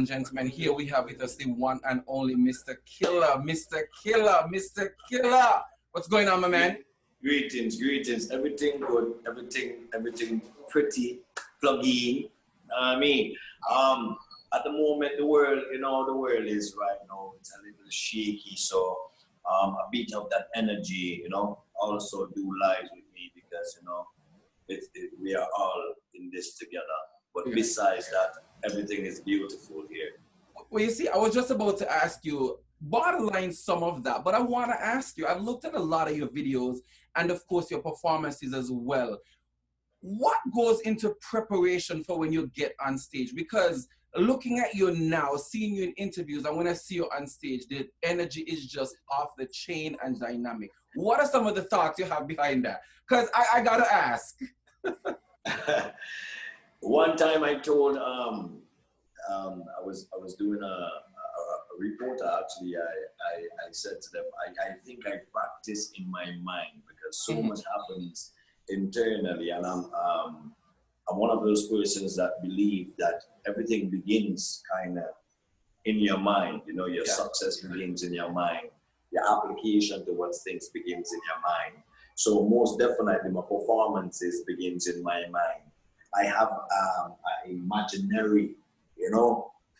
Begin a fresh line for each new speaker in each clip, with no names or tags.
and gentlemen, here we have with us the one and only Mr. Killa. Mr. Killa, Mr. Killa. What's going on, my man?
Greetings, greetings. Everything good, everything pretty, plug-in. I mean, at the moment, the world is right now, it's a little shaky. So a bit of that energy, also do lies with me because, we are all in this together. But besides that, everything is beautiful here.
Well, you see, I was just about to ask you, borderline some of that, but I want to ask you, I've looked at a lot of your videos and of course your performances as well. What goes into preparation for when you get on stage? Because looking at you now, seeing you in interviews, and when I see you on stage, the energy is just off the chain and dynamic. What are some of the thoughts you have behind that? Because I got to ask.
One time I told, I was doing a reporter, actually, I said to them, I think I practice in my mind because so much happens internally, and I'm one of those persons that believe that everything begins kind of in your mind. Your success begins in your mind. Your application towards things begins in your mind. So most definitely my performances begins in my mind. I have an imaginary,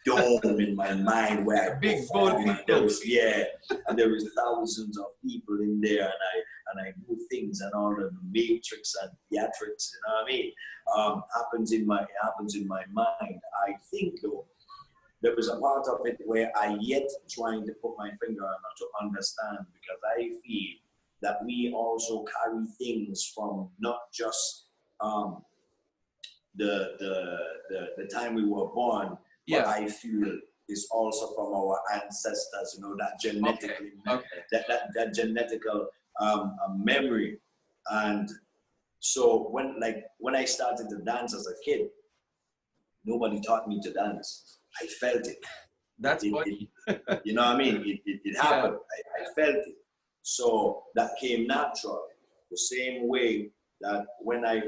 dome in my mind where I
big
perform. And there is thousands of people in there, and I do things, and all the matrix and theatrics, you know what I mean? Happens in my mind. I think though there was a part of it where I yet trying to put my finger on it to understand, because I feel that we also carry things from not just the time we were born, but I feel is also from our ancestors, that genetically, that genetical memory. And so when I started to dance as a kid, nobody taught me to dance. I felt it.
That's funny.
You know what I mean? It happened. I felt it. So that came natural. The same way that when I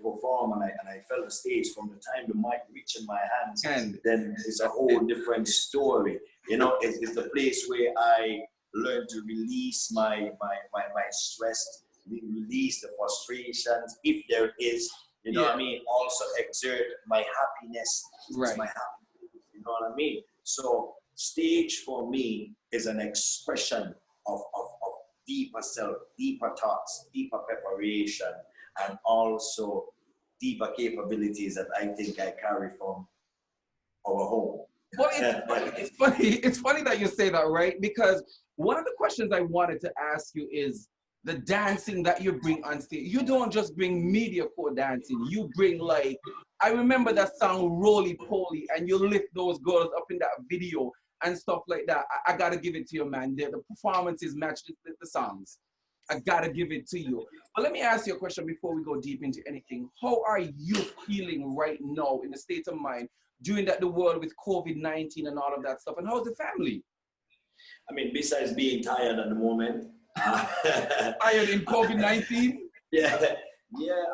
perform and I felt the stage, from the time the mic reached in my hands, then it's a whole different story. It's the place where I learn to release my stress, release the frustrations, if there is, what I mean, also exert my happiness.
Right.
My happiness, you know what I mean? So stage for me is an expression of deeper self, deeper thoughts, deeper preparation, and also deeper capabilities that I think I carry from our home.
Well, it's funny that you say that, right? Because one of the questions I wanted to ask you is the dancing that you bring on stage. You don't just bring media core dancing. You bring, like, I remember that song Roly Poly, and you lift those girls up in that video and stuff like that. I gotta give it to you, man. The performances match the songs. I gotta give it to you. But let me ask you a question before we go deep into anything. How are you feeling right now in the state of mind during the world with COVID-19 and all of that stuff? And how's the family?
I mean, besides being tired at the moment.
Tired in COVID-19?
Yeah,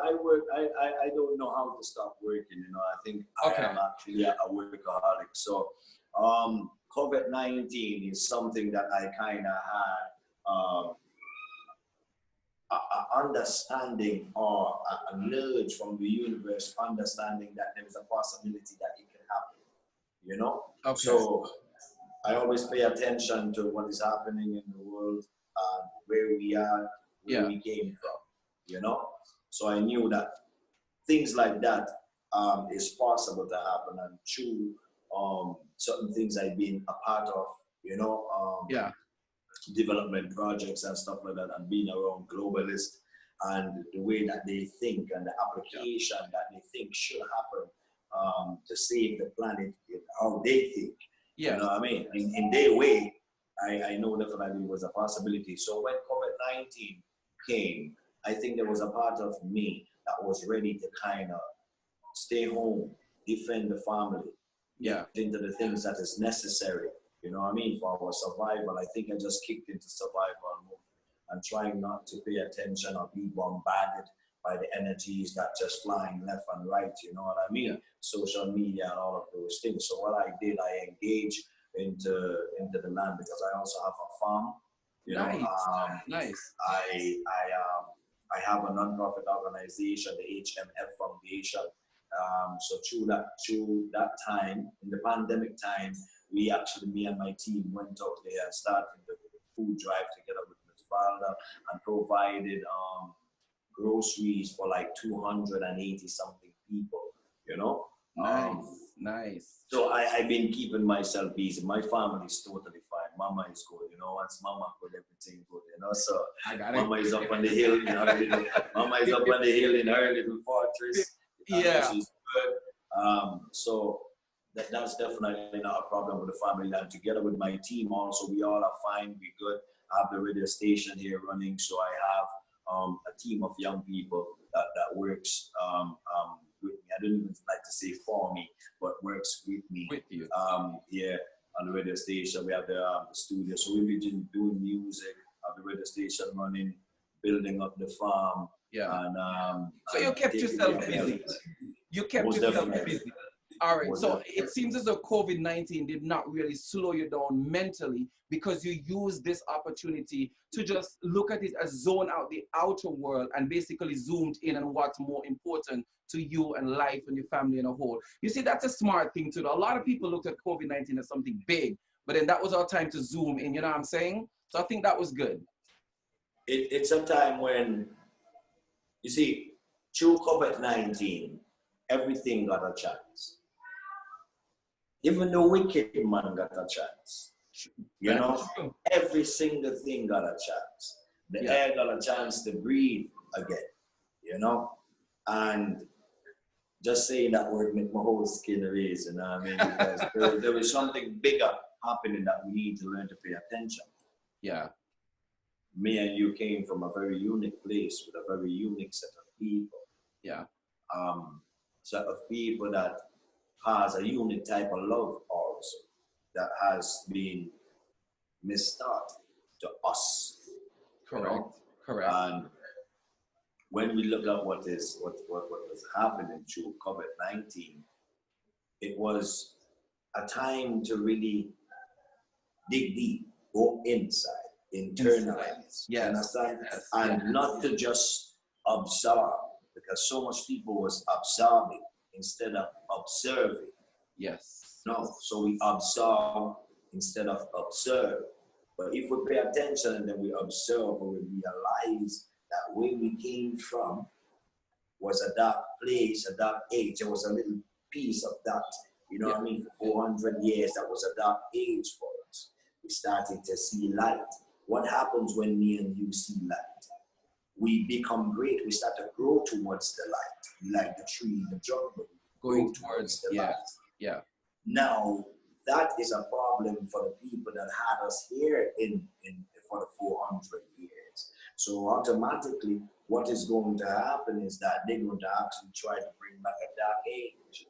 I work. I don't know how to stop working. I think I am actually a workaholic. So COVID-19 is something that I kind of had a understanding or a nudge from the universe, understanding that there is a possibility that it can happen, Okay. So I always pay attention to what is happening in the world, where we are, where we came from, So I knew that things like that is possible to happen, and through certain things I've been a part of, development projects and stuff like that, and being around globalists and the way that they think and the application that they think should happen to save the planet, how they think. You know what I mean? In their way, I know definitely was a possibility. So when COVID-19 came, I think there was a part of me that was ready to kind of stay home, defend the family, into the things that is necessary. You know what I mean? For our survival. I think I just kicked into survival mode and trying not to pay attention or be bombarded by the energies that just flying left and right, you know what I mean?
Yeah.
Social media and all of those things. So what I did, I engaged into the land because I also have a farm. You know,
Nice. Nice.
I have a non-profit organization, the HMF Foundation. So through that time, in the pandemic time, we actually, me and my team went out there and started the food drive together with my father and provided groceries for like 280 something people, you know.
Nice. Nice.
So I've been keeping myself busy. My family is totally fine. Mama is good, you know. Once mama good, everything good, you know. So
I got
mama
it.
is up on the hill in her little, mama is up on the hill in her little fortress.
Yeah.
She's good. So that's definitely not a problem with the family. And together with my team also, we all are fine, we good. I have the radio station here running, so I have a team of young people that works with me. I don't even like to say for me, but works with me.
With you.
Yeah, on the radio station. We have the studio. So we've been doing music, have the radio station running, building up the farm.
Yeah.
And
So you kept yourself busy. You kept
most
yourself
definitely.
busy. All right.
Most
So
definitely.
it seems as though COVID-19 did not really slow you down mentally because you used this opportunity to just look at it as zone out the outer world and basically zoomed in on what's more important to you and life and your family in a whole. You see, that's a smart thing to do. A lot of people looked at COVID-19 as something big, but then that was our time to zoom in. You know what I'm saying? So I think that was good.
It's a time when, you see, through COVID-19, everything got a chance. Even the wicked man got a chance. You
That's
know,
true.
every single thing got a chance. The
Yeah.
air got a chance to breathe again, you know? And just saying that word make my whole skin raise, you know what I mean? Because there was something bigger happening that we need to learn to pay attention.
Yeah.
Me and you came from a very unique place with a very unique set of people.
Yeah.
Set of people that has a unique type of love also that has been mistaught to us.
Correct.
You know?
Correct.
And when we look at what was happening through COVID-19, it was a time to really dig deep, go inside, internalize,
Yes.
understand,
Yes.
and
Yes.
not to just absorb, because so much people was absorbing instead of observing.
Yes.
No, so we absorb instead of observe. But if we pay attention and then we observe, we realize that where we came from was a dark place, a dark age. There was a little piece of that, you know what I mean? For 400 years, that was a dark age for us. We started to see light. What happens when me and you see light? We become great. We start to grow towards the light, like the tree in the jungle.
Going towards
the light.
Yeah.
Now, that is a problem for the people that had us here in for the 400 years. So automatically, what is going to happen is that they're going to actually try to bring back a dark age.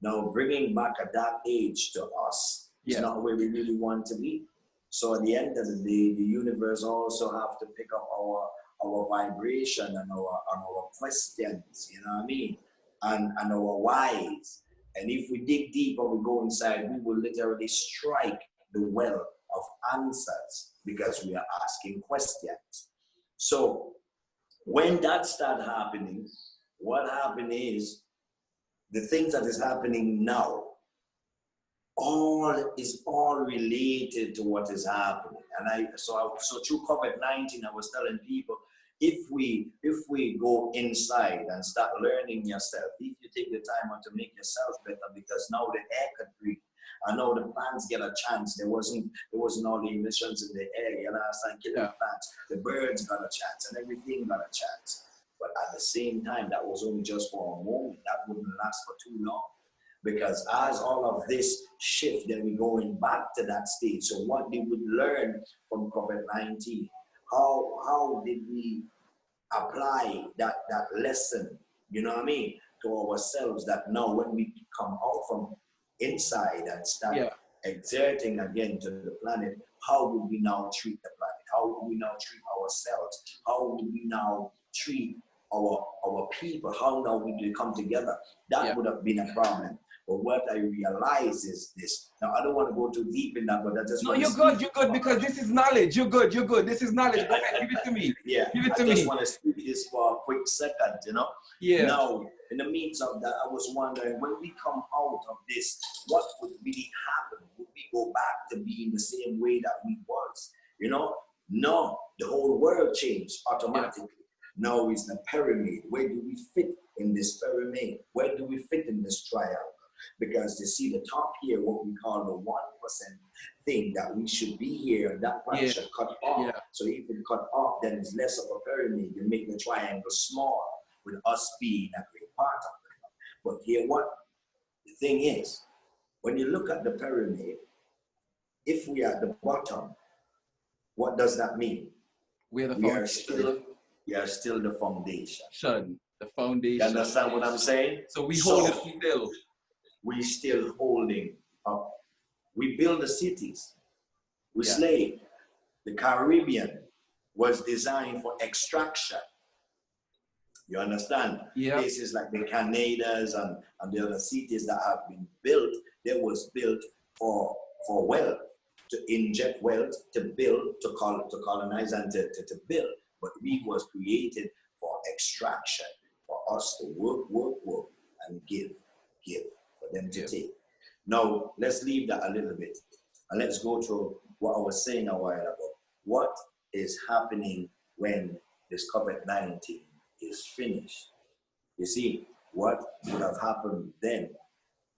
Now, bringing back a dark age to us is not where we really want to be. So at the end of the day, the universe also have to pick up our vibration and our questions, you know what I mean? And our whys. And if we dig deep and we go inside, we will literally strike the well of answers because we are asking questions. So when that started happening, what happened is the things that is happening now, all related to what is happening. And so through COVID-19, I was telling people, if we go inside and start learning yourself, if you take the time out to make yourself better, because now the air could breathe, and now the plants get a chance. There wasn't all the emissions in the air, you understand? Killing the plants, the birds got a chance, and everything got a chance. But at the same time, that was only just for a moment. That wouldn't last for too long. Because as all of this shift, then we're going back to that state. So what did we learn from COVID-19? How did we apply that lesson, you know what I mean, to ourselves, that now when we come out from inside and start exerting again to the planet, how would we now treat the planet? How would we now treat ourselves? How would we now treat our people, how now we do come together, that would have been a problem. But what I realize is this. Now, I don't want to go too deep in that, but I just
No,
want to
you're good, because this is knowledge. You're good. This is knowledge. Go ahead, give it to me.
Yeah,
Give it to
I just
me.
want to speak this for a quick second, you know.
Yeah.
Now, in the midst of that, I was wondering, when we come out of this, what would really happen? Would we go back to being the same way that we was? You know, no, the whole world changed automatically. Now it's the pyramid. Where do we fit in this pyramid? Where do we fit in this triangle? Because you see the top here, what we call the 1% thing, that we should be here, that part should cut off. So if it cut off, then it's less of a pyramid. You make the triangle small, with us being a great part of it. But here what the thing is, when you look at the pyramid, if we are at the bottom, what does that mean?
We are
still the foundation.
The foundation.
You understand what I'm saying?
So we hold it still.
We still holding up. We build the cities. We slave. The Caribbean was designed for extraction. You understand? Places like the Canadas and the other cities that have been built, they was built for wealth, to inject wealth, to build, to colonize, and to build. But we was created for extraction, for us to work, and give, for them to take. Now, let's leave that a little bit, and let's go to what I was saying a while ago. What is happening when this COVID-19 is finished? You see, what would have happened then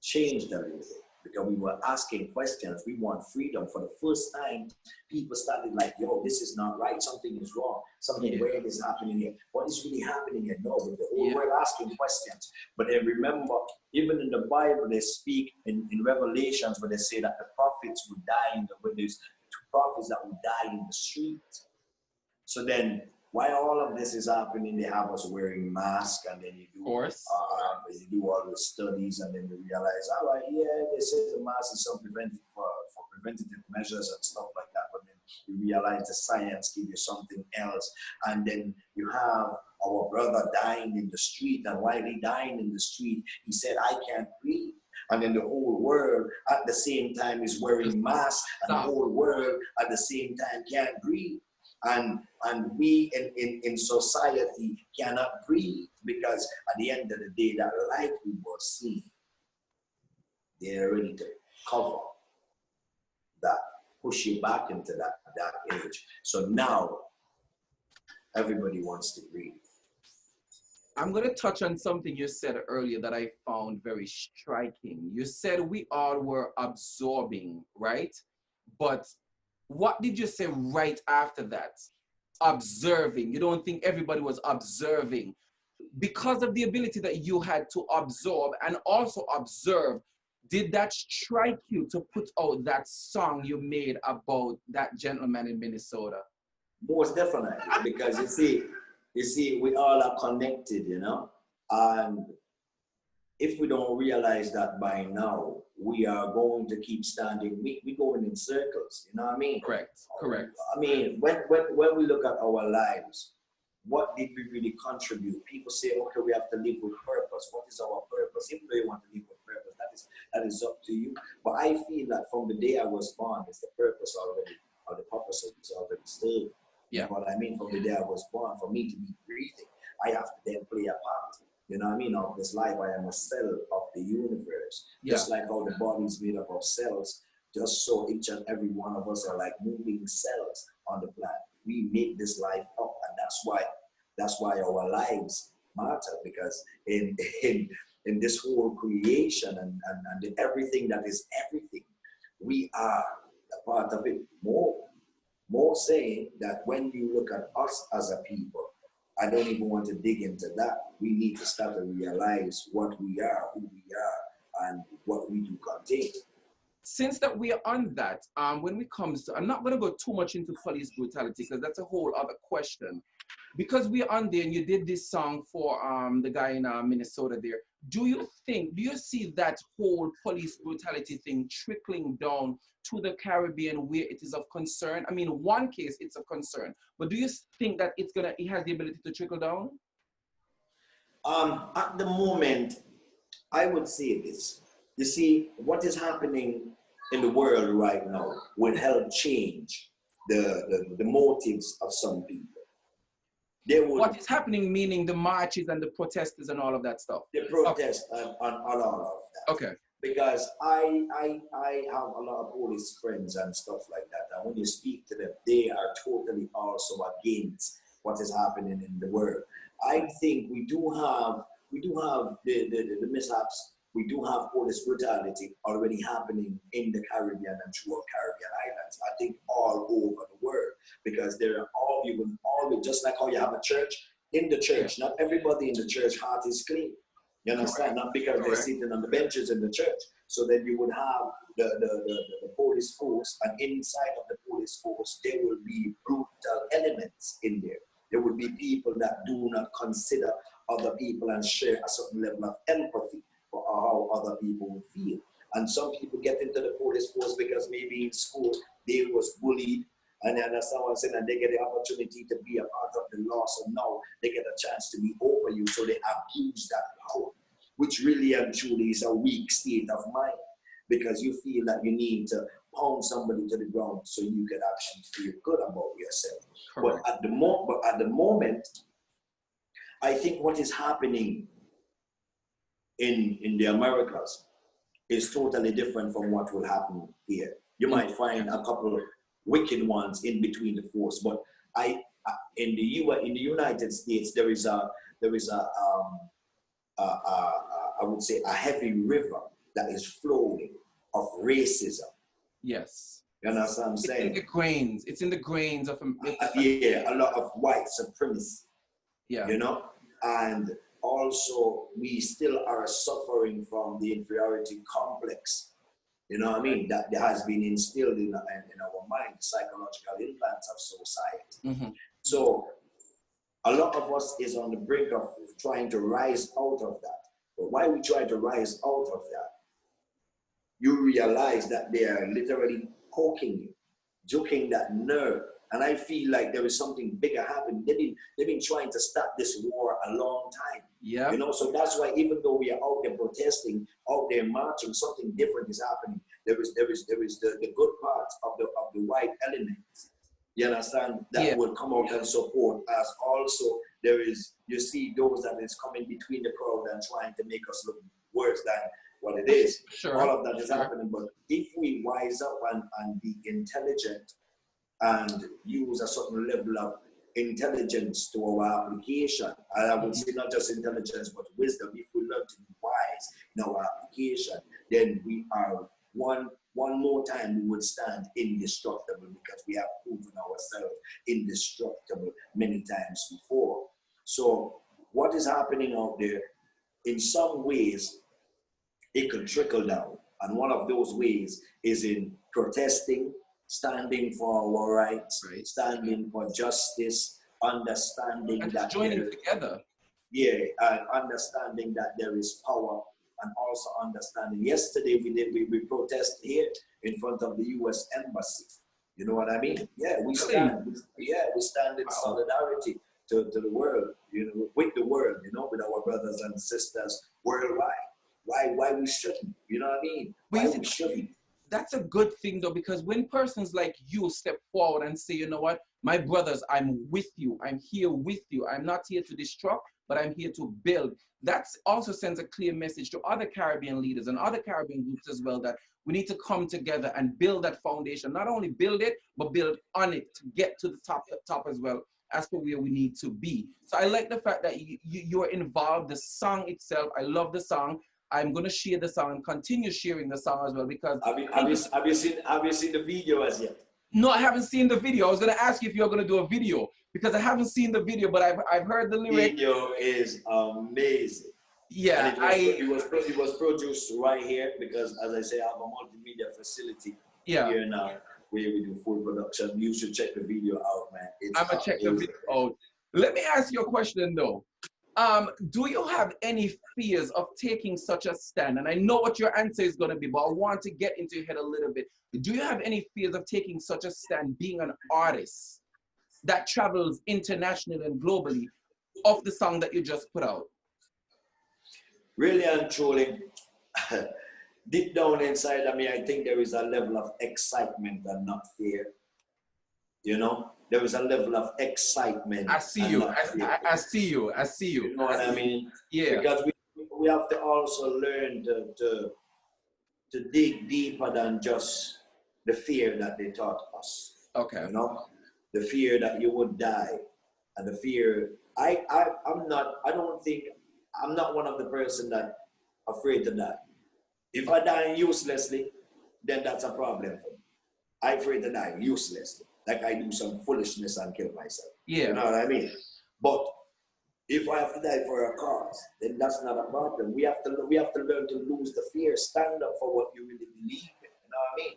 changed a little bit, because we were asking questions. We want freedom. For the first time, people started like, yo, this is not right. Something is wrong. Something weird is happening here. What is really happening here? No, but the whole world asking questions. But then remember, even in the Bible, they speak in Revelations where they say that the prophets would die there's two prophets that would die in the street. So then, while all of this is happening, they have us wearing masks, and then you do all the studies, and then you realize, all right, they say the mask is for preventative measures and stuff like that, but then you realize the science gives you something else, and then you have our brother dying in the street, and while he dying in the street, he said, I can't breathe. And then the whole world at the same time is wearing masks, and the whole world at the same time can't breathe. And we in society cannot breathe, because at the end of the day, that light we were seeing, they're ready to cover that, push you back into that age. So now everybody wants to breathe.
I'm going to touch on something you said earlier that I found very striking. You said we all were absorbing, right? But what did you say right after that? Observing. You don't think everybody was observing? Because of the ability that you had to absorb and also observe, did that strike you to put out that song you made about that gentleman in Minnesota?
Most definitely, because you see, we all are connected, you know, and if we don't realize that by now, we are going to keep standing. We going in circles, you know what I mean?
Correct.
I mean, when we look at our lives, what did we really contribute? People say, okay, we have to live with purpose. What is our purpose? If you want to live with purpose, that is up to you. But I feel that from the day I was born, it's the purpose already, or the purpose is already served. You know what I mean? From the day I was born, for me to be breathing, I have to then play a part. You know what I mean? Of this life, I am a cell of the universe. Just like how the body is made up of cells, just so each and every one of us are like moving cells on the planet. We make this life up, and that's why our lives matter, because in this whole creation and everything that is everything, we are a part of it. More saying that when you look at us as a people, I don't even want to dig into that. We need to start to realize what we are, who we are, and what we do contain.
Since that we are on that, when it comes to, I'm not going to go too much into police brutality, because that's a whole other question. Because we're on there, and you did this song for the guy in Minnesota there, do you see that whole police brutality thing trickling down to the Caribbean where it is of concern? I mean, one case, it's a concern, but do you think that it has the ability to trickle down?
At the moment, I would say this. You see, what is happening in the world right now will help change the motives of some people. They would
What is happening, meaning the marches and the protesters and all of that stuff?
the
Okay.
protest and all of that.
Okay.
Because I have a lot of police friends and stuff like that. And when you speak to them, they are totally also against what is happening in the world. I think we do have the mishaps. We do have police brutality already happening in the Caribbean and throughout Caribbean islands. I think all over the world, because there are you will always, just like how you have a church, in the church, not everybody in the church heart is clean. You understand? Not because they're sitting on the benches in the church. So then you would have the police force, and inside of the police force, there will be brutal elements in there. There will be people that do not consider other people and share a certain level of empathy for how other people would feel. And some people get into the police force because maybe in school they was bullied, and then someone said that they get the opportunity to be a part of the law, so now they get a chance to be over you, so they abuse that power, which really and truly is a weak state of mind, because you feel that you need to pound somebody to the ground so you can actually feel good about yourself. But at the moment, I think what is happening in the Americas is totally different from what will happen here. You might find a couple of wicked ones in between the force, but in the United States there is a I would say a heavy river that is flowing of racism.
Yes.
You know what I'm saying?
It's in the grains. It's in the grains of
yeah, a lot of white supremacy.
Yeah.
You know, and also we still are suffering from the inferiority complex. You know what I mean? That has been instilled in our mind, psychological implants of society.
Mm-hmm.
So a lot of us is on the brink of trying to rise out of that. But why we try to rise out of that, you realize that they are literally poking you, joking that nerve. And I feel like there is something bigger happening. They've been trying to start this war a long time.
Yeah.
You know, so that's why even though we are out there protesting, out there marching, something different is happening. There is the good parts of the white elements. You understand? That will come out and support us. Also, there is, you see, those that is coming between the crowd and trying to make us look worse than what it is.
Sure.
All of that is happening. But if we wise up and be intelligent and use a certain level of intelligence to our application, and I would say not just intelligence, but wisdom, if we learn to be wise in our application, then we are one more time we would stand indestructible, because we have proven ourselves indestructible many times before. So what is happening out there, in some ways, it could trickle down. And one of those ways is in protesting, standing for our rights, standing for justice, understanding
and
that
joining together.
Yeah, and understanding that there is power, and also understanding. Yesterday we protested here in front of the U.S. Embassy. You know what I mean? Yeah, we stand. Yeah, we stand in solidarity to the world. You know, with the world. You know, with our brothers and sisters worldwide. Why we shouldn't? You know what I mean? Why we shouldn't?
That's a good thing though, because when persons like you step forward and say, you know what, my brothers, I'm with you. I'm here with you. I'm not here to destruct, but I'm here to build. That also sends a clear message to other Caribbean leaders and other Caribbean groups as well, that we need to come together and build that foundation. Not only build it, but build on it to get to the top as well, as for where we need to be. So I like the fact that you're involved. The song itself, I love the song. I'm going to share the song and continue sharing the song as well, because
have you seen the video as yet?
No, I haven't seen the video. I was going to ask you if you're going to do a video, because I haven't seen the video, but I've heard the lyric.
The video is amazing.
Yeah,
and it was produced right here, because as I say, I have a multimedia facility here now where we do full production. You should check the video out, man.
I'm gonna check the video out. Let me ask you a question though. Do you have any fears of taking such a stand? And I know what your answer is going to be, but I want to get into your head a little bit. Do you have any fears of taking such a stand, being an artist that travels internationally and globally, of the song that you just put out?
really and truly, deep down inside of me, I think there is a level of excitement and not fear. You know, there is a level of excitement
I see
and
you.
not fear.
I see you. I see you.
You know what I mean?
Yeah.
Because we have to also learn to dig deeper than just the fear that they taught us.
Okay.
You know, the fear that you would die, and the fear. I'm not. I don't think I'm not one of the person that afraid to die. If I die uselessly, then that's a problem for me. I'm afraid to die uselessly, like I do some foolishness and kill myself.
Yeah.
You know what I mean? But if I have to die for a cause, then that's not a problem. We have to learn to lose the fear, stand up for what you really believe in. You know what I mean?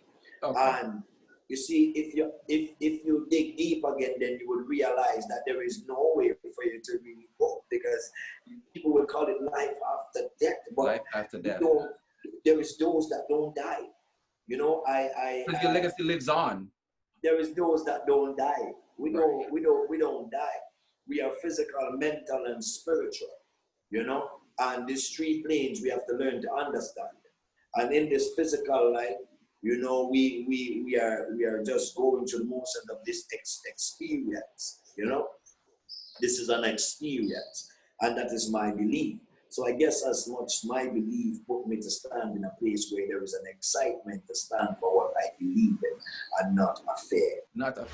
Okay.
And you see, if you dig deep again, then you would realize that there is no way for you to really go, because people will call it life after death, but
Life after death.
there is those that don't die. You know,
Because your legacy lives on.
there is those that don't die. We
Right.
don't die. We are physical, mental, and spiritual. You know, and these three planes we have to learn to understand. And in this physical life, you know, we are just going through the motion of this experience. You know, this is an experience, and that is my belief. So I guess as much my belief put me to stand in a place where there is an excitement to stand for what I believe in, and not a fear.
Not a